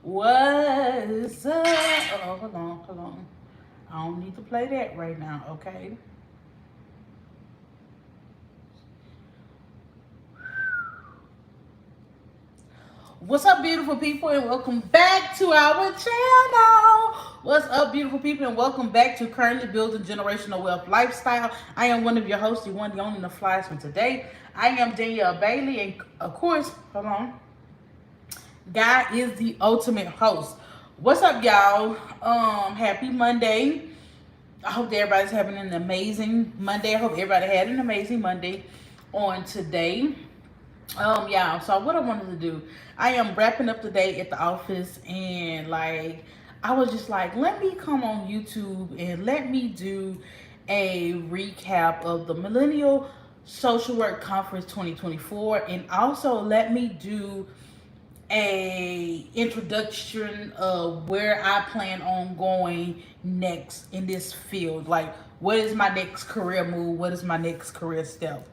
What's up? Oh, hold on. I don't need to play that right now, okay? What's up, beautiful people, and welcome back to our channel. What's up, beautiful people, and welcome back to Currently Building Generational Wealth Lifestyle. I am one of your hosts, the one, the only, the flies from today. I am Danielle Bailey, and of course, hold on, God is the ultimate host. What's up, y'all? Happy Monday. I hope that everybody's having an amazing Monday. I hope everybody had an amazing Monday on today. Yeah, so what I wanted to do, I am wrapping up the day at the office, and like I was just like, let me come on YouTube and let me do a recap of the Millennial Social Work Conference 2024, and also let me do a introduction of where I plan on going next in this field. Like, what is my next career move? What is my next career step?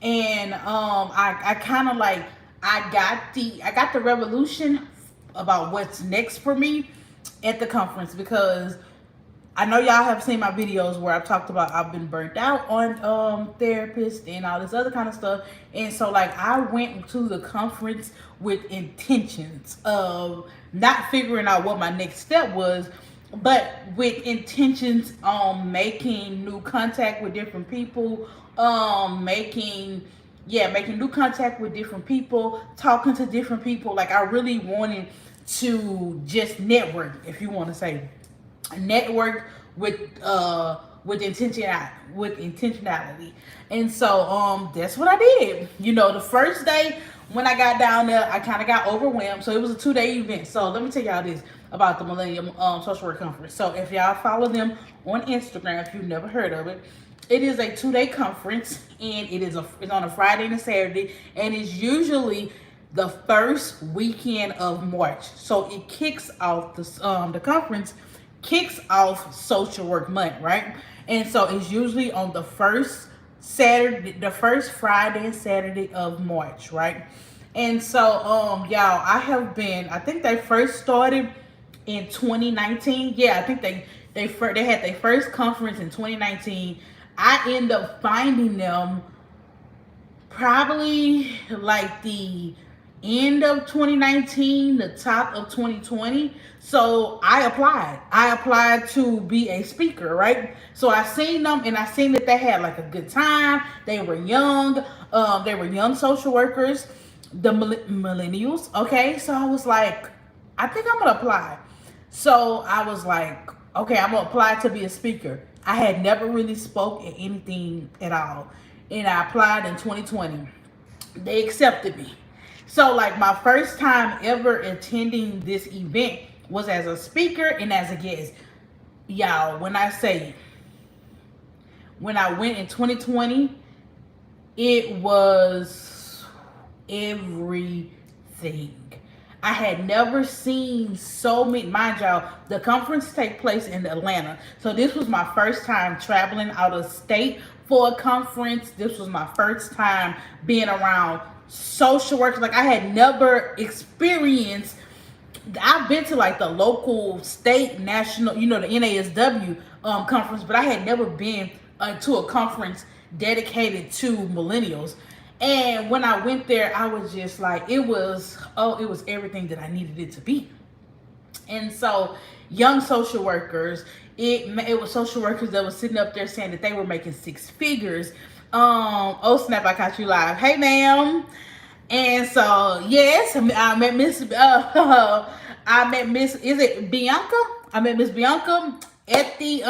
And I kind of like I got the revolution about what's next for me at the conference, because I know y'all have seen my videos where I've talked about I've been burnt out on therapists and all this other kind of stuff. And so like I went to the conference with intentions of not figuring out what my next step was, but with intentions on making new contact with different people, making new contact with different people, talking to different people. Like I really wanted to just network, if you want to say network with intentionality. And so that's what I did. You know, the first day when I got down there, I kind of got overwhelmed. So it was a 2-day event. So let me tell y'all this about the Millennial Social Work Conference. So if y'all follow them on Instagram, if you've never heard of it, it is a 2-day conference, and it's on a Friday and a Saturday, and it's usually the first weekend of March. So it kicks off the conference kicks off Social Work Month, right? And so it's usually on the first Friday and Saturday of March, right? And so y'all, I think they first started in 2019. Yeah, I think they had their first conference in 2019. I end up finding them probably like the end of 2019, the top of 2020. So I applied to be a speaker, right? So I seen them, and I seen that they had like a good time. They were young. They were young social workers, the millennials. Okay, so I was like, I think I'm gonna apply. So I was like, okay, I'm gonna apply to be a speaker. I had never really spoke at anything at all, and I applied in 2020. They accepted me. So like my first time ever attending this event was as a speaker and as a guest. Y'all, when I went in 2020, it was everything. I had never seen so many. Mind y'all, the conference take place in Atlanta. So this was my first time traveling out of state for a conference. This was my first time being around social work. Like I had never experienced. I've been to like the local, state, national, the NASW conference, but I had never been to a conference dedicated to millennials. And when I went there, I was just like, it was everything that I needed it to be. And so young social workers, it was social workers that was sitting up there saying that they were making 6 figures. Oh snap, I caught you live. Hey ma'am. And so yes, I met Miss is it Bianca? I met Miss Bianca at the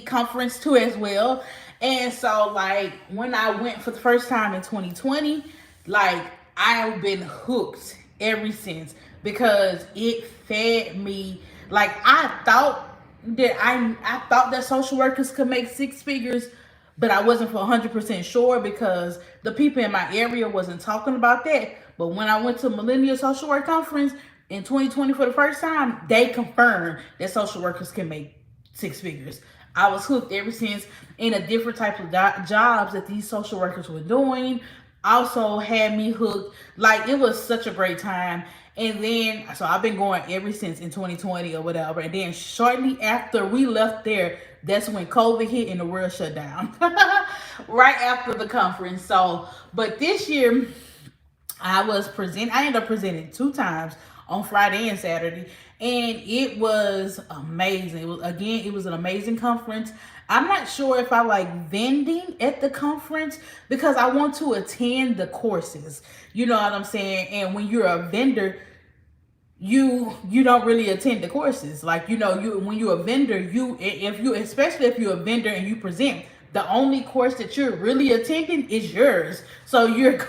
conference too as well. And so like when I went for the first time in 2020, like I've been hooked ever since, because it fed me. Like I thought that social workers could make 6 figures, but I wasn't for 100% sure, because the people in my area wasn't talking about that. But when I went to Millennial Social Work Conference in 2020 for the first time, they confirmed that social workers can make 6 figures. I was hooked ever since, in a different type of jobs that these social workers were doing. also had me hooked. Like, it was such a great time. And then, so I've been going ever since in 2020 or whatever. And then shortly after we left there, that's when COVID hit and the world shut down. Right after the conference. So, but this year, I ended up presenting two times on Friday and Saturday, and it was amazing. It was an amazing conference. I'm not sure if I like vending at the conference because I want to attend the courses. You know what I'm saying? And when you're a vendor, you don't really attend the courses. Like, you when you're a vendor, especially if you're a vendor and you present, the only course that you're really attending is yours. So you're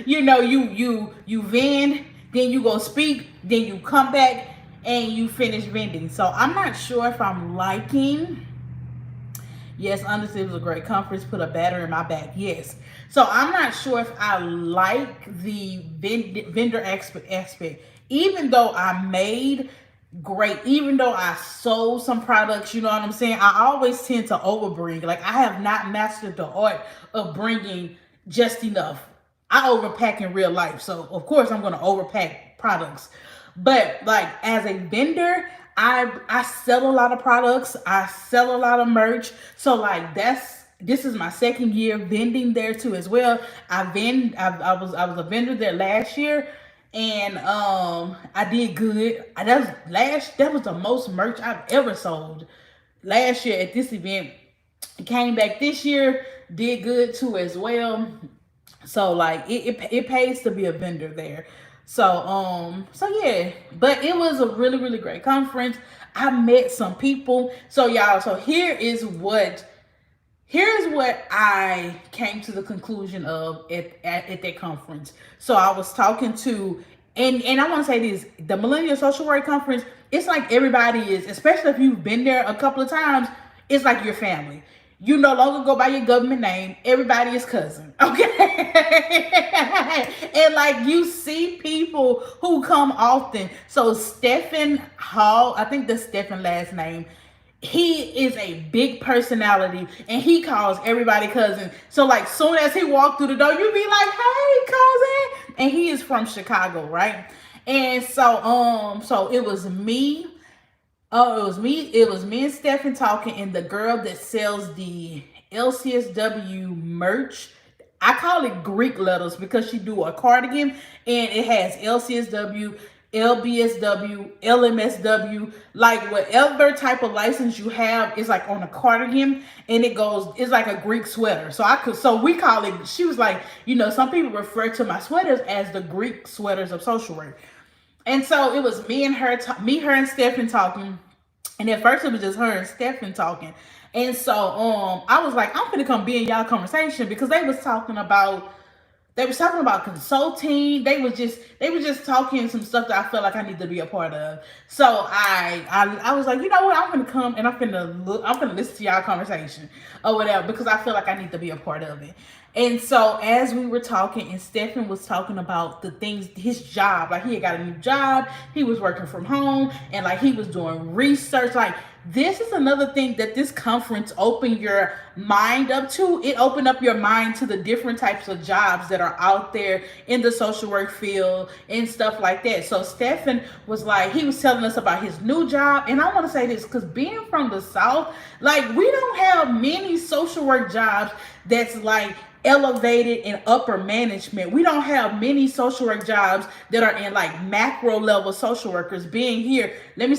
you vend, then you go speak, then you come back and you finish vending. So I'm not sure if I'm liking. Yes, honestly, it was a great conference. Put a battery in my back. Yes. So I'm not sure if I like the vendor aspect. Even though I made great, even though I sold some products, you know what I'm saying? I always tend to overbring. Like, I have not mastered the art of bringing just enough. I overpack in real life. So, of course, I'm going to overpack products. But, like, as a vendor, I sell a lot of products. I sell a lot of merch. So, like, this is my second year vending there too as well. I was a vendor there last year, and I did good. That was the most merch I've ever sold last year at this event. Came back this year, did good too as well. So, like, it pays to be a vendor there. So yeah, but it was a really, really great conference. I met some people. So y'all, here's what I came to the conclusion of at that conference. So I was talking to, and I want to say this, the Millennial Social Work Conference, it's like everybody is, especially if you've been there a couple of times, it's like your family. You no longer go by your government name. Everybody is cousin. Okay. And like, you see people who come often. So Stephen Hall, I think that's Stephen last name. He is a big personality and he calls everybody cousin. So like, soon as he walked through the door, you be like, hey, cousin. And he is from Chicago, right? And so it was me. Oh, it was me and Stephen talking, and the girl that sells the LCSW merch. I call it Greek letters because she do a cardigan and it has LCSW, LBSW, LMSW, like whatever type of license you have is like on a cardigan, and it's like a Greek sweater. So we call it, she was like, some people refer to my sweaters as the Greek sweaters of social work. And so it was me, her and Stephen talking. And at first it was just her and Stephen talking. And so I was like, I'm gonna come be in y'all conversation because they was talking about consulting. They was just talking some stuff that I felt like I need to be a part of. So I was like, you know what, I'm gonna come and I'm gonna listen to y'all conversation or whatever because I feel like I need to be a part of it. And so as we were talking, and Stephen was talking about the things, his job, like he had got a new job, he was working from home, and like he was doing research. Like, this is another thing that this conference opened your mind up to. It opened up your mind to the different types of jobs that are out there in the social work field and stuff like that. So Stephen was like, he was telling us about his new job. And I want to say this because being from the South, like, we don't have many social work jobs that's like elevated in upper management. We don't have many social work jobs that are in like macro level social workers. Being here in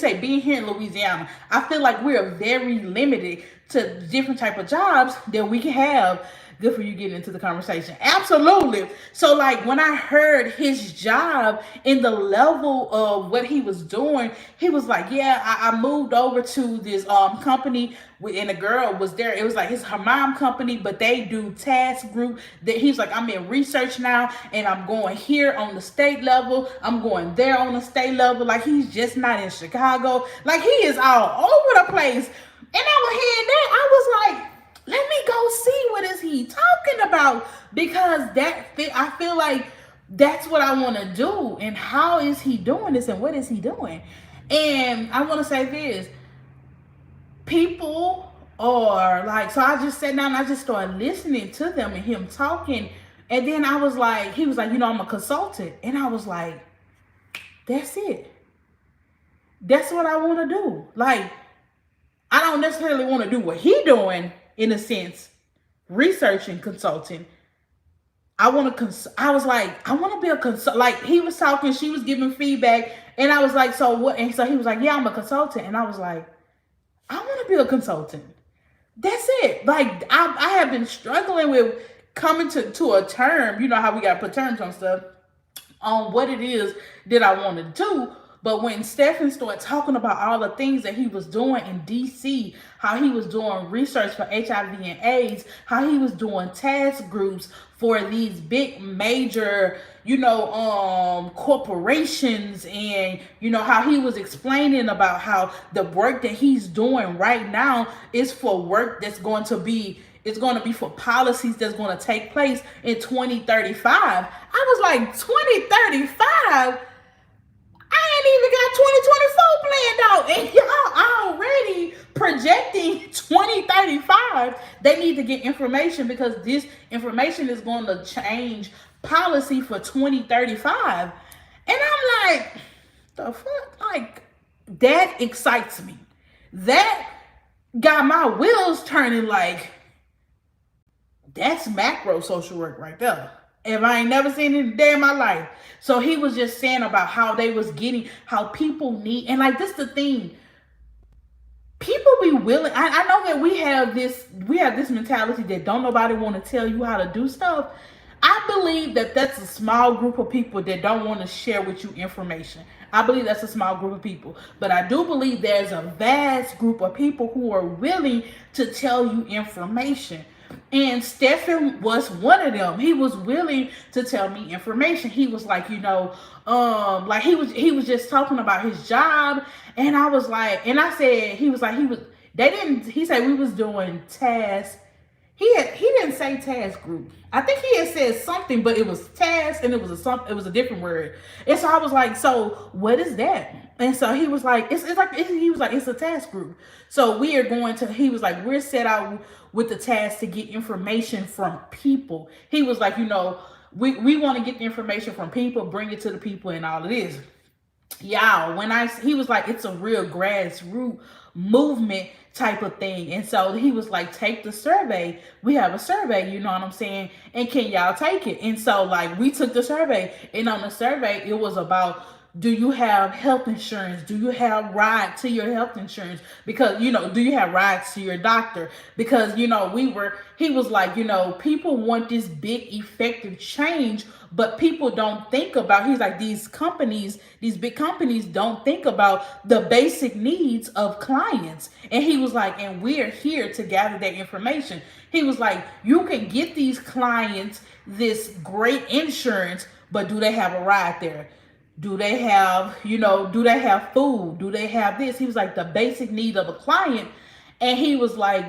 Louisiana, I feel like we're very limited to different type of jobs that we can have. Good for you getting into the conversation. Absolutely. So like, when I heard his job and the level of what he was doing, he was like, yeah, I moved over to this company, and the girl was there. It was like her mom company, but they do task group. That he's like, I'm in research now, and I'm going here on the state level. I'm going there on the state level. Like, he's just not in Chicago. Like, he is all over the place. And I was hearing that, I was like, let me go see what is he talking about, because I feel like that's what I want to do. And how is he doing this, and what is he doing? And I want to say this, people are like, so I just sat down and I just started listening to them and him talking. And then I was like, he was like, I'm a consultant. And I was like, that's it. That's what I want to do. Like, I don't necessarily want to do what he doing in a sense, researching, consulting. I want to. I was like, I want to be a consult. Like he was talking, she was giving feedback, and I was like, so what? And so he was like, yeah, I'm a consultant, and I was like, I want to be a consultant. That's it. Like I have been struggling with coming to a term. You know how we got to put terms on stuff, on what it is that I want to do. But when Stephen started talking about all the things that he was doing in DC, how he was doing research for HIV and AIDS, how he was doing task groups for these big major, corporations, and how he was explaining about how the work that he's doing right now is for work that's going to be, it's going to be for policies that's going to take place in 2035. I was like, 2035? I ain't even got 2024 planned out. And y'all already projecting 2035. They need to get information because this information is going to change policy for 2035. And I'm like, the fuck? Like, that excites me. That got my wheels turning. Like, that's macro social work right there. If I ain't never seen it a day in my life. So he was just saying about how they was getting, how people need, and like this the thing. People be willing. I know that we have this mentality that don't nobody want to tell you how to do stuff. I believe that that's a small group of people that don't want to share with you information. I believe that's a small group of people. But I do believe there's a vast group of people who are willing to tell you information. And Stephen was one of them. He was willing to tell me information. He was like, like he was just talking about his job. And I was like, and I said, he said we was doing tasks. He didn't say task group. I think he had said something, but it was task and it was a different word. And so I was like, so what is that? And so he was like, it's a task group. So we are going to, he was like, we're set out with the task to get information from people. He was like, we want to get the information from people, bring it to the people and all of this. Y'all, he was like, it's a real grassroots movement type of thing. And so he was like, take the survey. We have a survey, you know what I'm saying? And can y'all take it? And so like we took the survey, and on the survey, it was about, do you have health insurance? Do you have rides to your health insurance? Because, do you have rides to your doctor? Because, he was like, people want this big effective change, but people don't think about, he's like, these big companies don't think about the basic needs of clients. And he was like, and we're here to gather that information. He was like, you can get these clients this great insurance, but do they have a ride there? Do they have, do they have food? Do they have this? He was like, the basic need of a client. And he was like,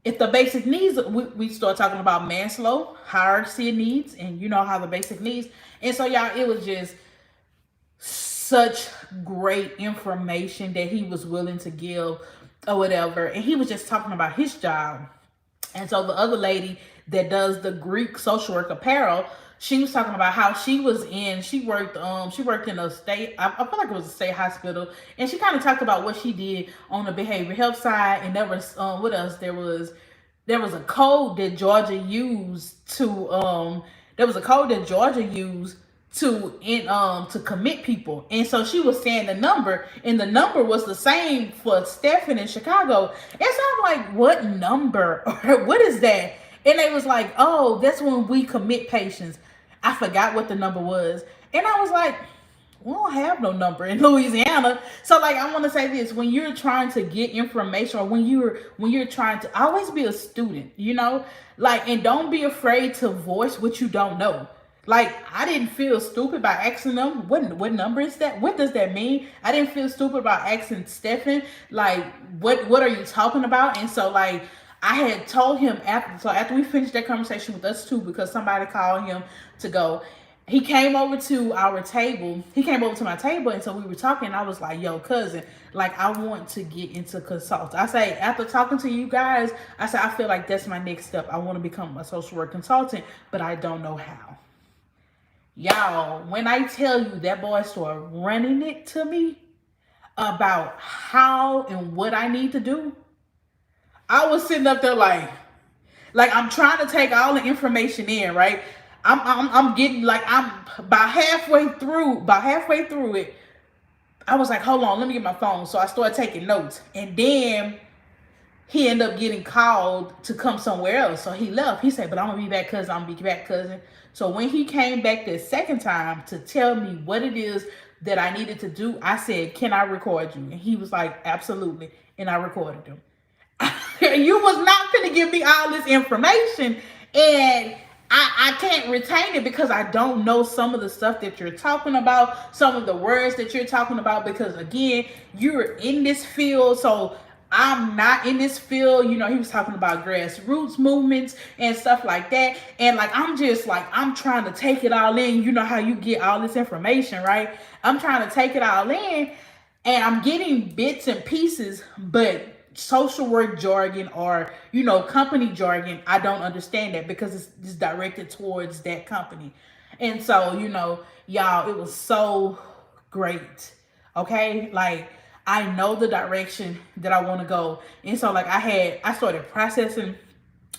if the basic needs, we start talking about Maslow, hierarchy of needs, and how the basic needs. And so y'all, it was just such great information that he was willing to give or whatever. And he was just talking about his job. And so the other lady that does the Greek social work apparel, she was talking about how she worked in a state, I feel like it was a state hospital, and she kind of talked about what she did on the behavioral health side. And there was what else? There was a code that Georgia used to to commit people. And so she was saying the number, and the number was the same for Stephen in Chicago. And so I'm like, what number? Or what is that? And they was like, oh, that's when we commit patients. I forgot what the number was. And I was like, we don't have no number in Louisiana. So like, I want to say this, when you're trying to get information, or when you're trying to always be a student, like, and don't be afraid to voice what you don't know. Like, I didn't feel stupid by asking them, what number is that? What does that mean? I didn't feel stupid about asking Stephen, like, what are you talking about? And so like, I had told him after we finished that conversation with us too, because somebody called him to go. he came over to our table. He came over to my table, and so we were talking. I was like, "Yo, cousin, like I want to get into consult." I say, after talking to you guys, I said I feel like that's my next step. I want to become a social work consultant, but I don't know how. Y'all, when I tell you that boy started running it to me about how and what I need to do, I was sitting up there like I'm trying to take all the information in, right? I'm getting like I'm about halfway through it. I was like, hold on, let me get my phone. So I started taking notes, and then he ended up getting called to come somewhere else. So he left. He said, but I'm gonna be back, cousin. I'm gonna be back, cousin. So when he came back the second time to tell me what it is that I needed to do, I said, can I record you? And he was like, absolutely. And I recorded him. You was not gonna give me all this information, and I can't retain it because I don't know some of the stuff that you're talking about, some of the words that you're talking about, because again, you're in this field, so I'm not in this field. You know, he was talking about grassroots movements and stuff like that, and like I'm just like I'm trying to take it all in. You know how you get all this information, right? I'm trying to take it all in, and I'm getting bits and pieces, but social work jargon or company jargon, I don't understand that because it's directed towards that company. And so y'all, it was so great. Okay, like I know the direction that I want to go, and so like I started processing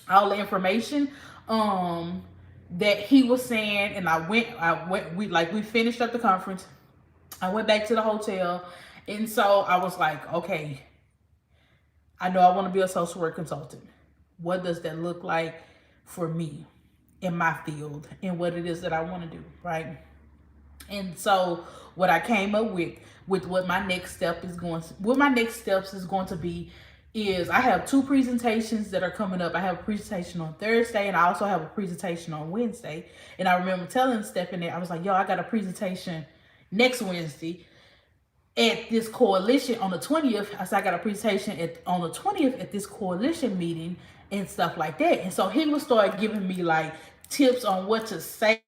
all the information that he was saying, and we finished up the conference. I went back to the hotel, and so I was like, okay, I know I want to be a social work consultant. What does that look like for me in my field and what it is that I want to do, right? And so what I came up with what my next steps is going to be is I have 2 presentations that are coming up. I have a presentation on Thursday, and I also have a presentation on Wednesday. And I remember telling Stephanie, I was like, yo, I got a presentation next Wednesday at this coalition on the 20th. I said I got a presentation on the 20th at this coalition meeting and stuff like that. And so he would start giving me like tips on what to say.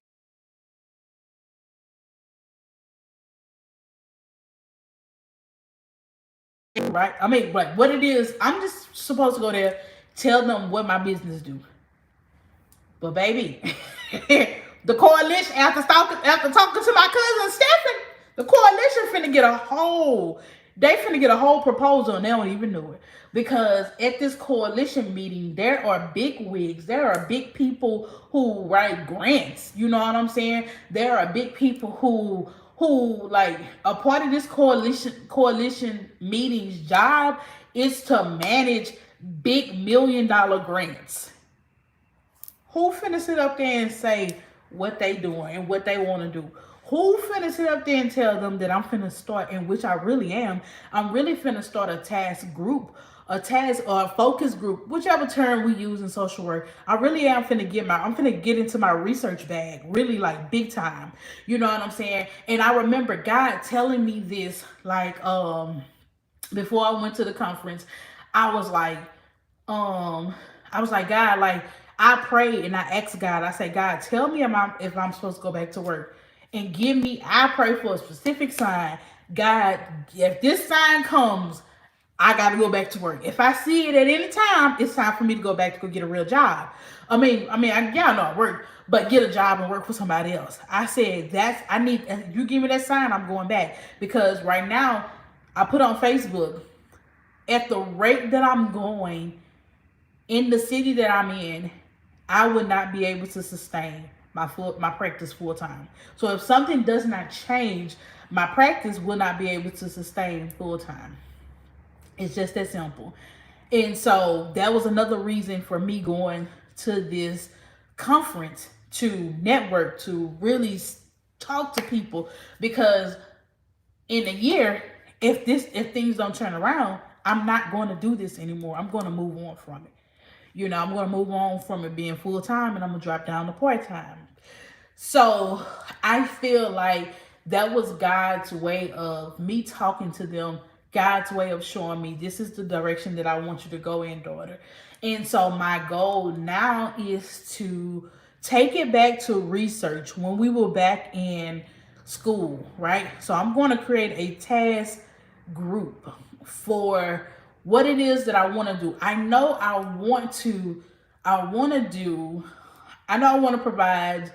Right? I mean, like what it is, I'm just supposed to go there, tell them what my business do. But baby, the coalition, after talking to my cousin Stephen, the coalition finna get a whole proposal, and they don't even know it. Because at this coalition meeting, there are big wigs, there are big people who write grants. You know what I'm saying? There are big people who like a part of this coalition meeting's job is to manage big $1 million grants. Who finna sit up there and say what they doing and what they want to do? Who finna sit up there and tell them that I'm finna start, and which I really am, I'm really finna start a task group, a task or a focus group, whichever term we use in social work. I really am finna I'm finna get into my research bag, really like big time. You know what I'm saying? And I remember God telling me this, like, before I went to the conference. I was like, God, like, I prayed and I asked God, I said, God, tell me if I'm supposed to go back to work, and I pray for a specific sign. God, if this sign comes, I got to go back to work. If I see it at any time, it's time for me to go back to go get a real job. Y'all know I work, but get a job and work for somebody else. I said, you give me that sign, I'm going back. Because right now, I put on Facebook, at the rate that I'm going in the city that I'm in, I would not be able to sustain my practice full time. So if something does not change, my practice will not be able to sustain full time. It's just that simple. And so that was another reason for me going to this conference, to network, to really talk to people, because in a year, if things don't turn around, I'm not going to do this anymore. I'm going to move on from it. I'm going to move on from it being full time, and I'm going to drop down to part time. So I feel like that was God's way of me talking to them, God's way of showing me this is the direction that I want you to go in, daughter. And so my goal now is to take it back to research when we were back in school, right? So I'm going to create a task group for what it is that I want to do. I want to do, I know I want to provide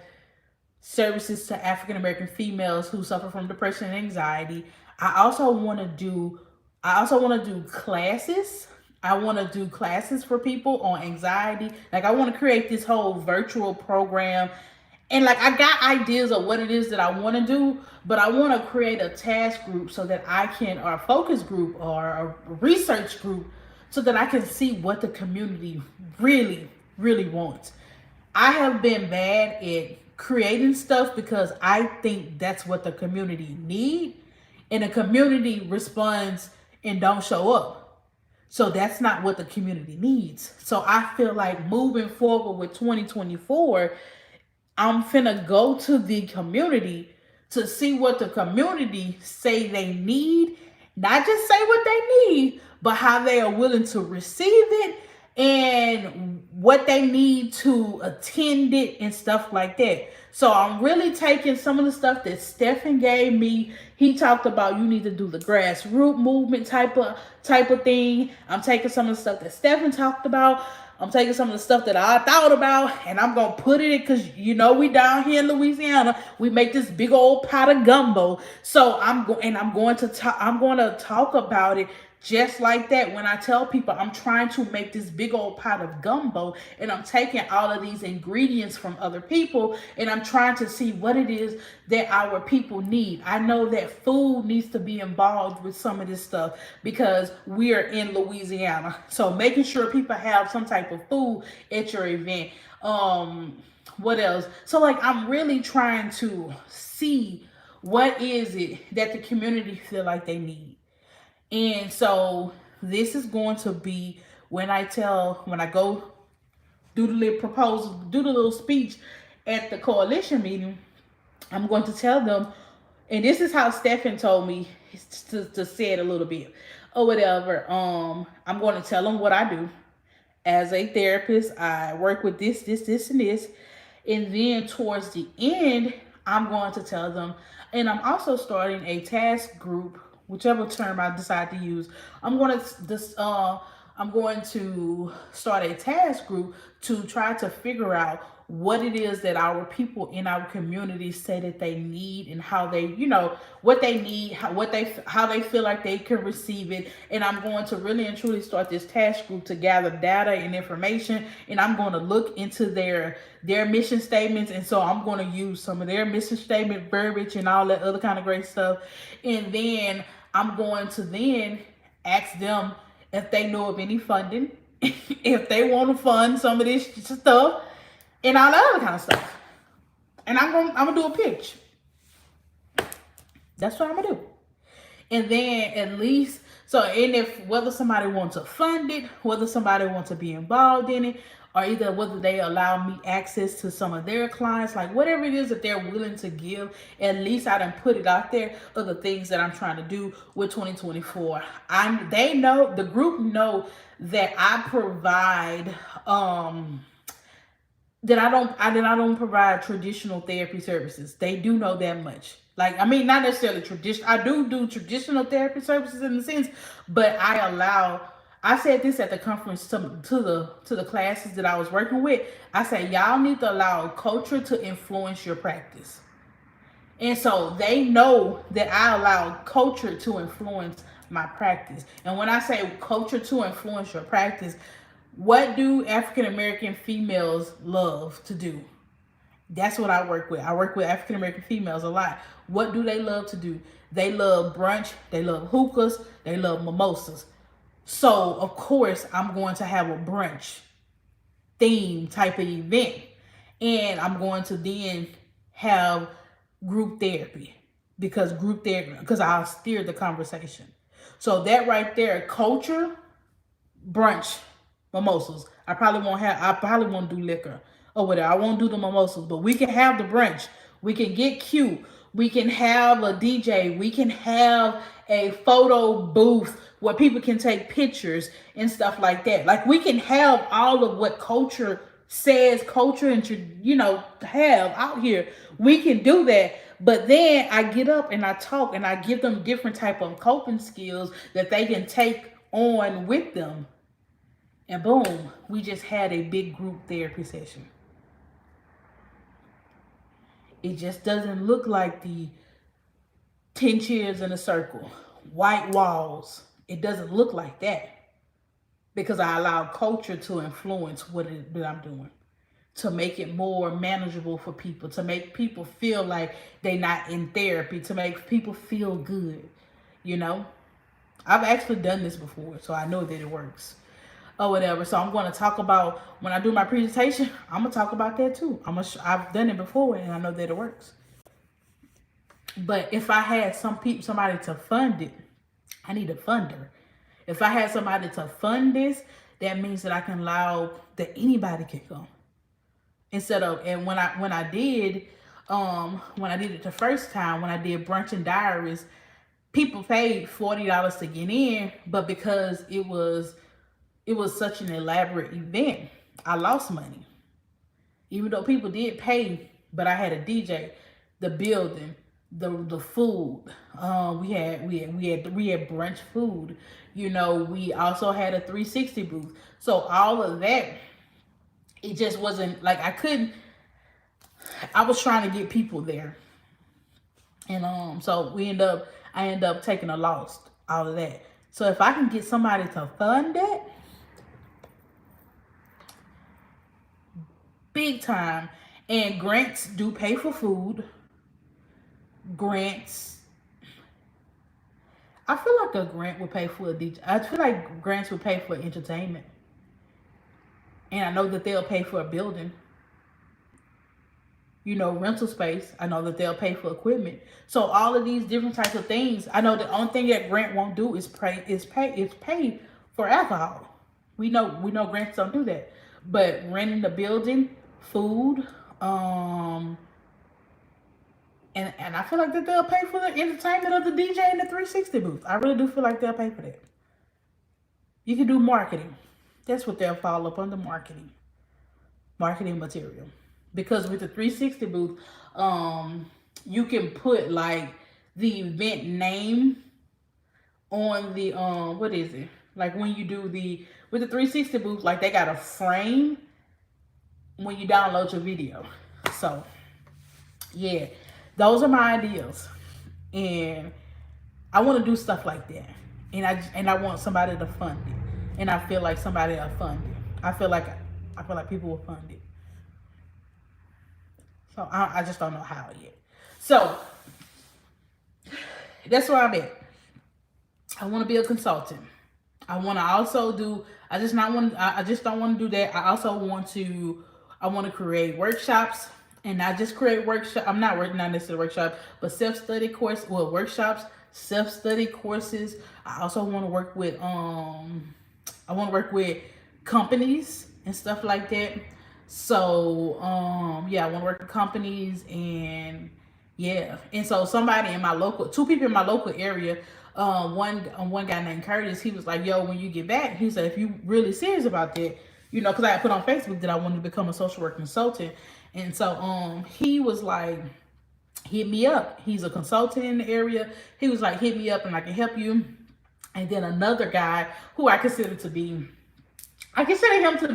services to African American females who suffer from depression and anxiety. I also want to do classes. I want to do classes for people on anxiety. Like I want to create this whole virtual program. And like I got ideas of what it is that I want to do, but I want to create a task group so that I can, or a focus group or a research group, so that I can see what the community really, really wants. I have been bad at creating stuff because I think that's what the community need, and the community responds and don't show up. So that's not what the community needs. So I feel like moving forward with 2024, I'm finna go to the community to see what the community say they need. Not just say what they need, but how they are willing to receive it and what they need to attend it and stuff like that. So I'm really taking some of the stuff that Stephen gave me. He talked about you need to do the grassroots movement type of thing. I'm taking some of the stuff that Stephen talked about. I'm taking some of the stuff that I thought about, and I'm gonna put it in, because we down here in Louisiana, we make this big old pot of gumbo. So I'm going to talk about it just like that. When I tell people I'm trying to make this big old pot of gumbo, and I'm taking all of these ingredients from other people, and I'm trying to see what it is that our people need. I know that food needs to be involved with some of this stuff because we are in Louisiana. So making sure people have some type of food at your event. What else? So like I'm really trying to see what is it that the community feel like they need. And so this is going to be when I go do the little proposal, do the little speech at the coalition meeting. I'm going to tell them, and this is how Stephen told me to say it a little bit or whatever. I'm going to tell them what I do as a therapist. I work with this, and this. And then towards the end, I'm going to tell them, and I'm also starting a task group, whichever term I decide to use. I'm going to start a task group to try to figure out what it is that our people in our community say that they need, and how they, what they need, how they feel like they can receive it. And I'm going to really and truly start this task group to gather data and information, and I'm going to look into their mission statements. And so I'm going to use some of their mission statement verbiage and all that other kind of great stuff. And then I'm going to then ask them if they know of any funding, if they want to fund some of this stuff, and all that other kind of stuff. And I'm gonna do a pitch. That's what I'm gonna do. And then at least, and if whether somebody wants to fund it, whether somebody wants to be involved in it, or either whether they allow me access to some of their clients, like whatever it is that they're willing to give, at least I done put it out there of the things that I'm trying to do with 2024. The group know that I provide, that I don't provide traditional therapy services. They do know that much. Like, I mean, not necessarily traditional. I do traditional therapy services in the sense, but I said this at the conference to the classes that I was working with. I said, y'all need to allow culture to influence your practice. And so they know that I allow culture to influence my practice. And when I say culture to influence your practice, what do African American females love to do? That's what I work with. I work with African American females a lot. What do they love to do? They love brunch. They love hookahs. They love mimosas. So, of course, I'm going to have a brunch theme type of event. And I'm going to then have group therapy because I'll steer the conversation. So that right there, culture, brunch, mimosas. I probably won't do liquor or whatever. I won't do the mimosas, but we can have the brunch. We can get cute. We can have a DJ. We can have a photo booth where people can take pictures and stuff like that. Like, we can have all of what culture says culture and have out here. We can do that. But then I get up and I talk and I give them different type of coping skills that they can take on with them. And boom, we just had a big group therapy session. It just doesn't look like the 10 chairs in a circle, white walls. It doesn't look like that because I allow culture to influence what I'm doing, to make it more manageable for people, to make people feel like they're not in therapy, to make people feel good. I've actually done this before, so I know that it works or whatever. So I'm going to talk about, when I do my presentation, I'm going to talk about that too. I've done it before and I know that it works. But if I had somebody to fund it, I need a funder. If I had somebody to fund this, that means that I can allow that anybody can come. Instead of, and when I did it the first time, when I did Brunch and Diaries, people paid $40 to get in, but because it was such an elaborate event, I lost money. Even though people did pay, but I had a DJ, the building, the food. We had brunch food. We also had a 360 booth. So all of that, it just wasn't like I was trying to get people there. And so I end up taking a loss out of that. So if I can get somebody to fund that, big time. And grants do pay for food. Grants, I feel like a grant would pay for a DJ. I feel like grants would pay for entertainment. And I know that they'll pay for a building. Rental space. I know that they'll pay for equipment. So all of these different types of things. I know the only thing that grant won't do is pay for alcohol. We know grants don't do that. But renting the building, food, and I feel like that they'll pay for the entertainment of the DJ and the 360 booth. I really do feel like they'll pay for that. You can do marketing. That's what they'll fall up under, marketing. Marketing material. Because with the 360 booth, you can put like the event name on the what is it? Like when you do with the 360 booth, like they got a frame when you download your video. So yeah, those are my ideas. And I want to do stuff like that. And I want somebody to fund it. And I feel like somebody will fund it. I feel like people will fund it. So I just don't know how yet. So that's where I'm at. I want to be a consultant. I want to also do. I just don't want to do that. I want to create workshops, and not just create workshops. I'm not necessarily workshop, but self-study workshops, self-study courses. I also want to work with companies and stuff like that. So I want to work with companies, and so somebody in my two people in my local area, one guy named Curtis, he was like, yo, when you get back, he said, if you really serious about that, because I put on Facebook that I wanted to become a social work consultant. And so he was like, hit me up. He's a consultant in the area. He was like, hit me up and I can help you. And then another guy who I consider him to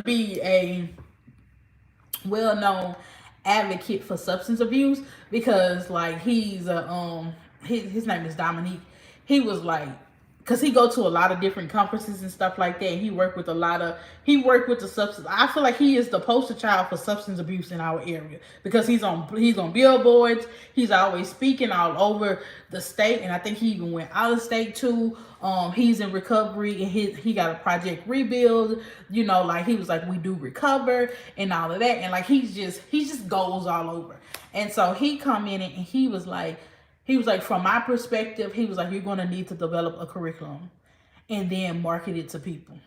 be a well-known advocate for substance abuse, because like he's his name is Dominique. He was like, because he go to a lot of different conferences and stuff like that. He worked with the substance. I feel like he is the poster child for substance abuse in our area, because he's on billboards. He's always speaking all over the state, and I think he even went out of state too. He's in recovery, and he got a Project Rebuild. Like he was like, we do recover and all of that, and like he just goes all over. And so he come in and he was like, from my perspective, he was like, you're going to need to develop a curriculum and then market it to people.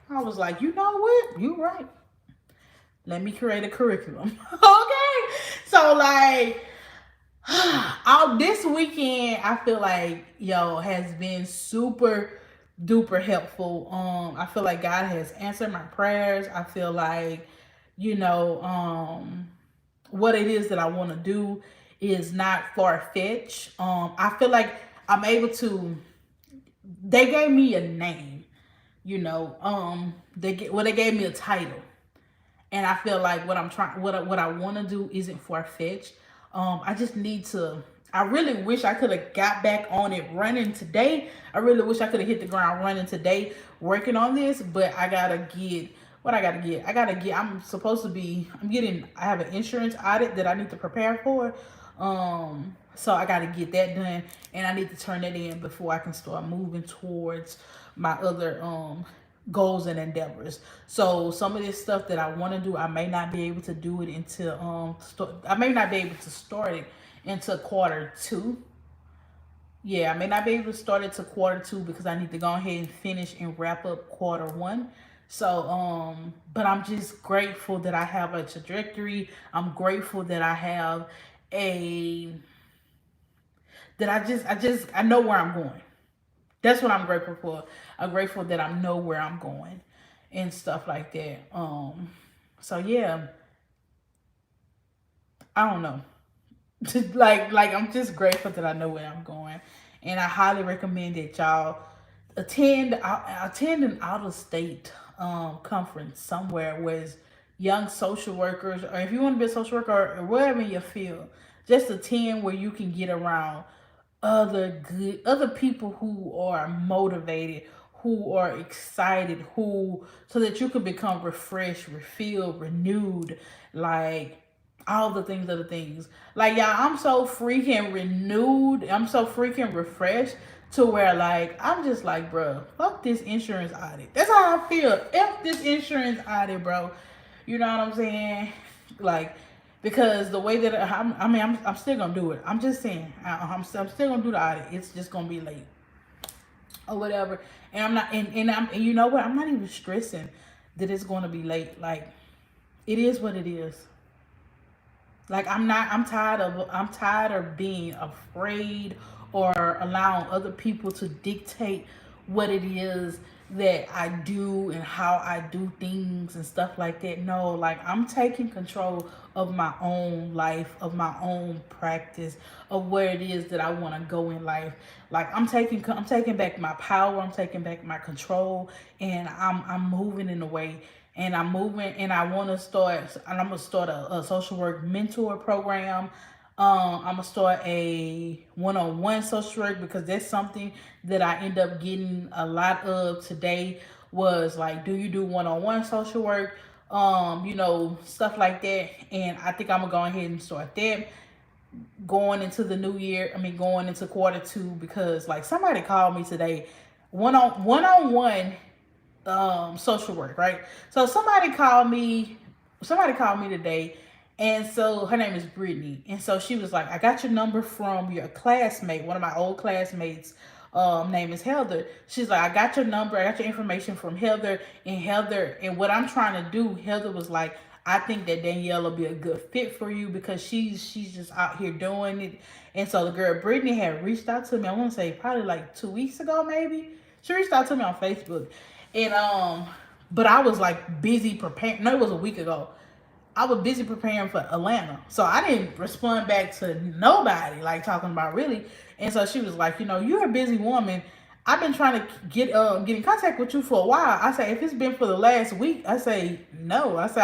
I was like, you know what? You're right. Let me create a curriculum. Okay. So like, this weekend, I feel like, has been super duper helpful. I feel like God has answered my prayers. I feel like, you know, what it is that I want to do is not far fetched. I feel like I'm able to. They gave me a name, you know. They gave me a title, and I feel like what I'm trying, what I want to do isn't far fetched. I just need to. I really wish I could have got back on it running today. I really wish I could have hit the ground running today working on this, but I gotta get what I gotta get. I gotta get. I'm supposed to be. I'm getting. I have an insurance audit that I need to prepare for. So I gotta get that done, and I need to turn that in before I can start moving towards my other goals and endeavors. So some of this stuff that I want to do, I may not be able to do it until I may not be able to start it until quarter 2. Yeah, I may not be able to start it to quarter 2 because I need to go ahead and finish and wrap up quarter 1. So but I'm just grateful that I have a trajectory. I'm grateful that I have a that I know where I'm going. That's what I'm grateful for. I'm grateful that I know where I'm going and stuff like that. So yeah, I don't know. Like I'm just grateful that I know where I'm going, and I highly recommend that y'all attend an out of state conference somewhere with young social workers, or if you want to be a social worker or wherever in your field, just attend where you can get around other people who are motivated, who are excited, who so that you can become refreshed, refilled, renewed, like all the things, other things. Like y'all, I'm so freaking renewed. I'm so freaking refreshed to where like I'm just like, bro, fuck this insurance audit. That's how I feel. F this insurance audit, bro. You know what I'm saying? Like because the way that I'm still gonna do it. I'm just saying, I'm still gonna do the audit. It's just gonna be late or whatever. And I'm not, and you know what? I'm not even stressing that it's gonna be late. Like it is what it is. Like I'm tired of being afraid or allowing other people to dictate what it is that I do and how I do things and stuff like that. No, like I'm taking control of my own life, of my own practice, of where it is that I want to go in life. Like I'm taking back my power, I'm taking back my control, and I'm moving in a way, and I'm moving, and I want to start, and I'm gonna start a social work mentor program. I'm gonna start a one-on-one social work because that's something that I end up getting a lot of today. Was like, do you do one-on-one social work? Stuff like that. And I think I'm gonna go ahead and start that going into the new year. I mean, going into quarter 2, because like somebody called me today, one on one social work, right? So somebody called me today, and so her name is Brittany, and so she was like, I got your number from your classmate, one of my old classmates. Name is Heather. She's like, I got your number, I got your information from Heather, and what I'm trying to do, Heather was like, I think that Danielle will be a good fit for you because she's just out here doing it. And so the girl Brittany had reached out to me, I want to say probably like 2 weeks ago, maybe. She reached out to me on Facebook. And but I was like busy preparing. No, it was a week ago. I was busy preparing for Atlanta. So I didn't respond back to nobody, like talking about really. And so she was like, you're a busy woman. I've been trying to get in contact with you for a while. I say, if it's been for the last week, I say no. I say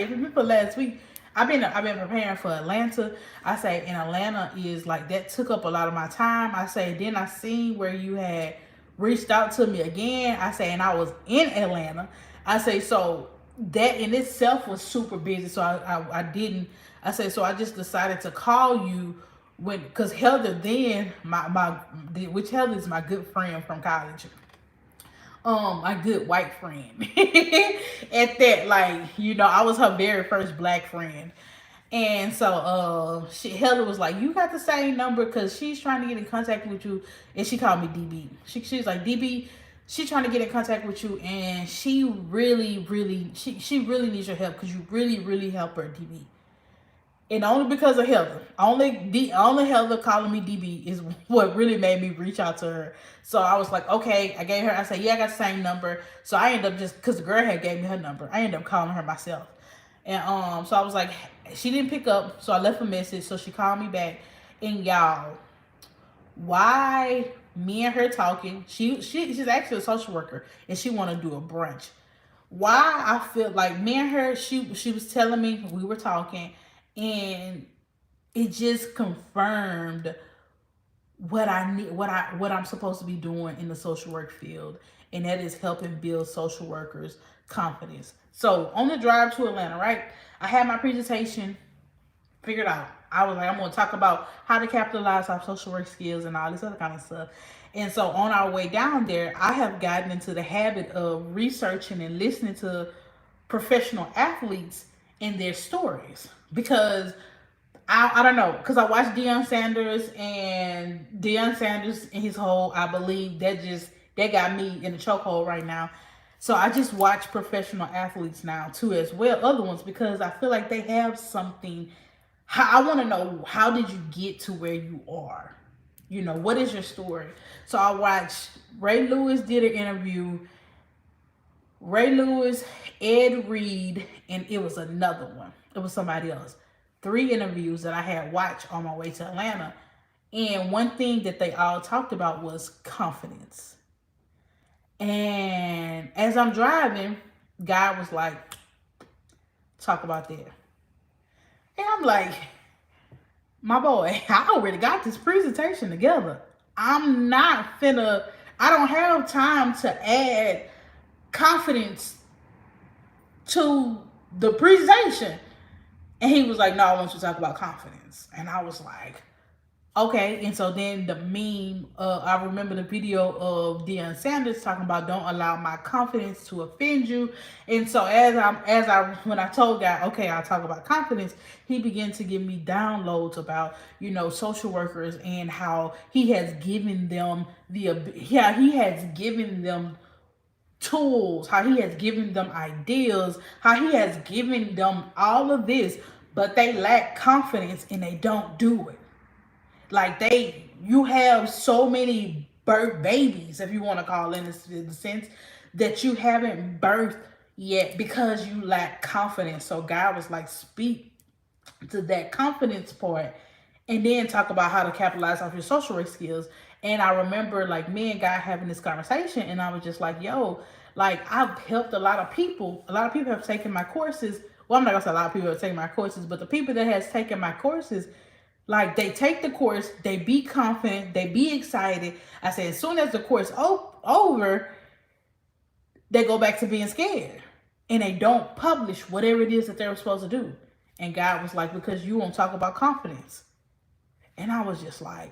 if it's been for the last week, I've been preparing for Atlanta. I say, and Atlanta is like, that took up a lot of my time. I say, then I seen where you had reached out to me again. I say, and I was in Atlanta. I say, so that in itself was super busy. So I didn't. I say, so I just decided to call you because Heather then which Heather is my good friend from college. My good white friend. At that, like, I was her very first black friend. And so Heather was like, you got the same number because she's trying to get in contact with you. And she called me DB. She's like, DB, she's trying to get in contact with you, and she really, really, she really needs your help because you really, really help her, DB. And only because of Heather. Only Heather calling me DB is what really made me reach out to her. So I was like, okay, I gave her. I said, yeah, I got the same number. So I ended up just because the girl had gave me her number. I ended up calling her myself. And so I was like, she didn't pick up, so I left a message. So she called me back, and y'all, why me and her talking? She's actually a social worker, and she want to do a brunch. Why I feel like me and her, she was telling me, we were talking, and it just confirmed what I need, what I'm supposed to be doing in the social work field, and that is helping build social workers' confidence. So on the drive to Atlanta, right, I had my presentation figured out. I was like, I'm going to talk about how to capitalize our social work skills and all this other kind of stuff. And so on our way down there, I have gotten into the habit of researching and listening to professional athletes and their stories because I don't know, because I watched Deion Sanders and his whole, I believe that got me in the chokehold right now. So I just watch professional athletes now too as well, other ones, because I feel like they have something. I want to know, how did you get to where you are? You know, what is your story? So I watched Ray Lewis did an interview. Ray Lewis, Ed Reed, and it was another one. It was somebody else. 3 interviews that I had watched on my way to Atlanta. And one thing that they all talked about was confidence. And as I'm driving, God was like, talk about that. And I'm like, my boy, I already got this presentation together. I'm not finna, I don't have time to add confidence to the presentation. And he was like, no, I want you to talk about confidence. And I was like, okay. And so then the meme, I remember the video of Deion Sanders talking about, don't allow my confidence to offend you. And so when I told God, okay, I'll talk about confidence, he began to give me downloads about, social workers and how he has given them he has given them tools, how he has given them ideas, how he has given them all of this, but they lack confidence and they don't do it. Like you have so many birth babies, if you want to call it in the sense that you haven't birthed yet because you lack confidence. So God was like, speak to that confidence part and then talk about how to capitalize off your social work skills. And I remember like me and God having this conversation, and I was just like, yo, like I've helped a lot of people. A lot of people have taken my courses. Well, I'm not gonna say a lot of people have taken my courses, but the people that has taken my courses, like they take the course, they be confident, they be excited. I said, as soon as the course over, they go back to being scared. And they don't publish whatever it is that they were supposed to do. And God was like, because you won't talk about confidence. And I was just like,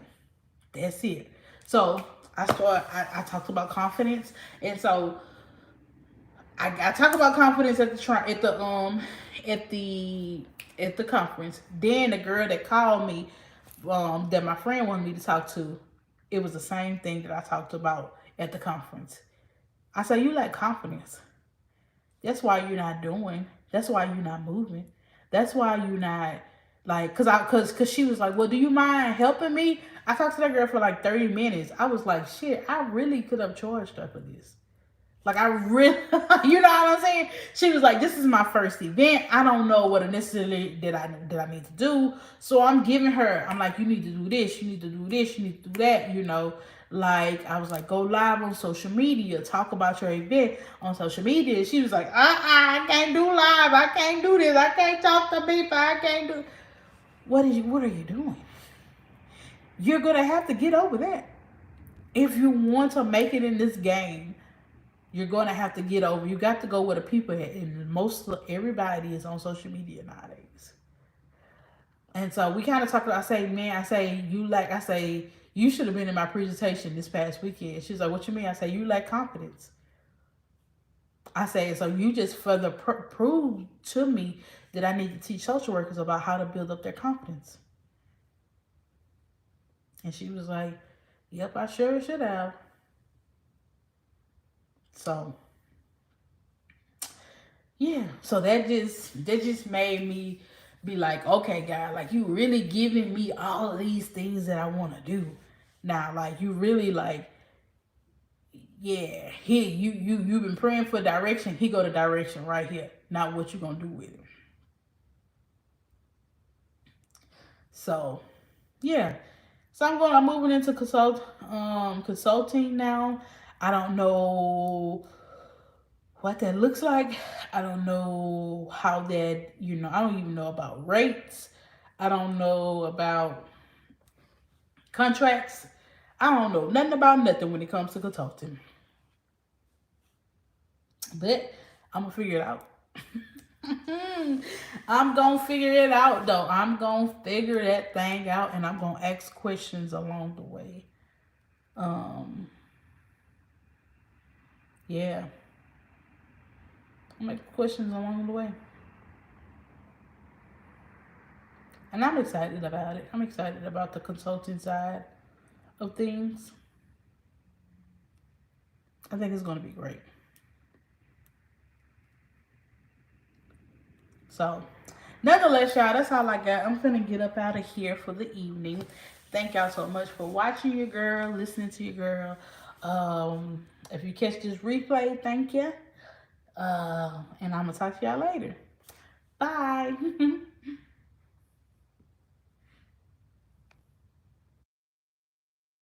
that's it. So I talked about confidence. And so I talked about confidence at the conference. Then the girl that called me, that my friend wanted me to talk to, it was the same thing that I talked about at the conference. I said, you lack confidence. That's why you're not doing. That's why you're not moving. That's why you're not like, cause she was like, well, do you mind helping me? I talked to that girl for like 30 minutes. I was like, shit, I really could have charged her for this. Like I really, you know what I'm saying? She was like, this is my first event. I don't know what necessarily that I need to do. So I'm giving her, I'm like, you need to do this, you need to do this, you need to do that, Like I was like, go live on social media, talk about your event on social media. She was like, I can't do live, I can't do this, I can't talk to people, I can't do. What are you doing? You're gonna have to get over that. If you want to make it in this game, you're going to have to get over. You got to go where the people at. And everybody is on social media nowadays. And so we kind of talked about, I say, you should have been in my presentation this past weekend. She's like, what you mean? I say, you lack confidence. I say, so you just further prove to me that I need to teach social workers about how to build up their confidence. And she was like, yep, I sure should have. So yeah, so that just made me be like, okay, God, like you really giving me all of these things that I want to do. Now, like you really like, yeah, here you've been praying for direction. He go to direction right here. Not what you gonna do with it. So, yeah. So I'm moving into consulting now. I don't know what that looks like. I don't know how that, I don't even know about rates. I don't know about contracts. I don't know nothing about nothing when it comes to consulting. But I'm gonna figure it out. I'm gonna figure it out though. I'm gonna figure that thing out and I'm gonna ask questions along the way. Um yeah. I'll make questions along the way. And I'm excited about it. I'm excited about the consulting side of things. I think it's gonna be great. So, nonetheless, y'all, that's all I got. I'm finna get up out of here for the evening. Thank y'all so much for watching your girl, listening to your girl. If you catch this replay, thank you. And I'm gonna talk to y'all later. Bye.